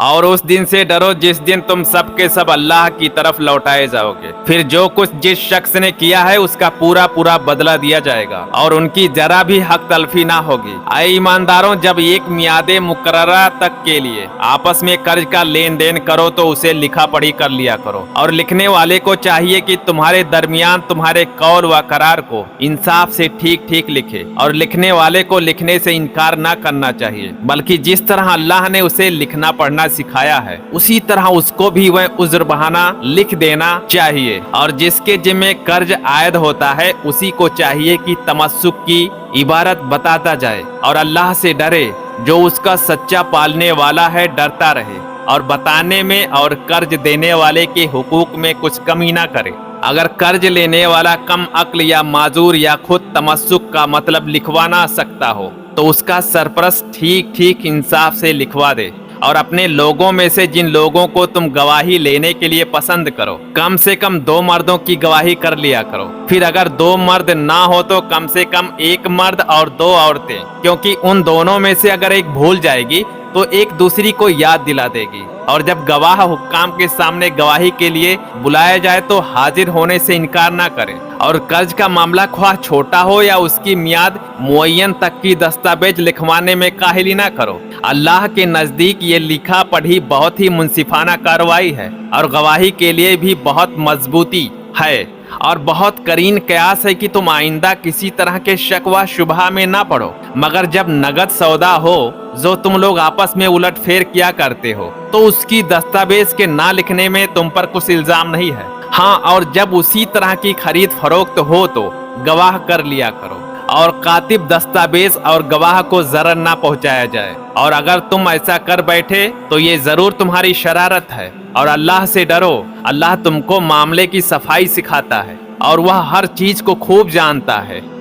और उस दिन से डरो जिस दिन तुम सब के सब अल्लाह की तरफ लौटाए जाओगे। फिर जो कुछ जिस शख्स ने किया है उसका पूरा पूरा बदला दिया जाएगा और उनकी जरा भी हक तलफी ना होगी। ऐ ईमानदारों, जब एक मियादे मुकर्ररा तक के लिए आपस में कर्ज का लेन देन करो तो उसे लिखा पढ़ी कर लिया करो, और लिखने वाले को चाहिए कि तुम्हारे दरमियान तुम्हारे कौल व करार को इंसाफ से ठीक ठीक लिखे, और लिखने वाले को लिखने से इनकार ना करना चाहिए, बल्कि जिस तरह अल्लाह ने उसे लिखना पढ़ना सिखाया है उसी तरह उसको भी वह उज़्र बहाना लिख देना चाहिए। और जिसके जिम्मे कर्ज आयद होता है उसी को चाहिए कि तमस्सुक की इबारत बताता जाए और अल्लाह से डरे, जो उसका सच्चा पालने वाला है, डरता रहे और बताने में और कर्ज देने वाले के हुकूक में कुछ कमी ना करे। अगर कर्ज लेने वाला कम अक्ल या माजूर या खुद तमस्सुक का मतलब लिखवा ना सकता हो तो उसका सरपरस्त ठीक ठीक इंसाफ से लिखवा दे, और अपने लोगों में से जिन लोगों को तुम गवाही लेने के लिए पसंद करो कम से कम 2 मर्दों की गवाही कर लिया करो। फिर अगर 2 मर्द ना हो तो कम से कम 1 मर्द और 2 औरतें, क्योंकि उन दोनों में से अगर एक भूल जाएगी तो एक दूसरी को याद दिला देगी। और जब गवाह हुक्काम के सामने गवाही के लिए बुलाया जाए तो हाजिर होने से इनकार ना करें। और कर्ज का मामला ख्वाह छोटा हो या उसकी मियाद मुअय्यन तक की दस्तावेज लिखवाने में काहिली ना करो। अल्लाह के नज़दीक ये लिखा पढ़ी बहुत ही मुंसिफाना कार्रवाई है और गवाही के लिए भी बहुत मजबूती है और बहुत करीन कयास है कि तुम आइंदा किसी तरह के शक व शुबहा में ना पड़ो। मगर जब नगद सौदा हो जो तुम लोग आपस में उलट फेर किया करते हो तो उसकी दस्तावेज के ना लिखने में तुम पर कुछ इल्जाम नहीं है। हाँ, और जब उसी तरह की खरीद फरोख्त हो तो गवाह कर लिया करो और कातिब दस्तावेज और गवाह को जरर ना पहुंचाया जाए। और अगर तुम ऐसा कर बैठे तो ये जरूर तुम्हारी शरारत है। और अल्लाह से डरो, अल्लाह तुमको मामले की सफाई सिखाता है और वह हर चीज को खूब जानता है।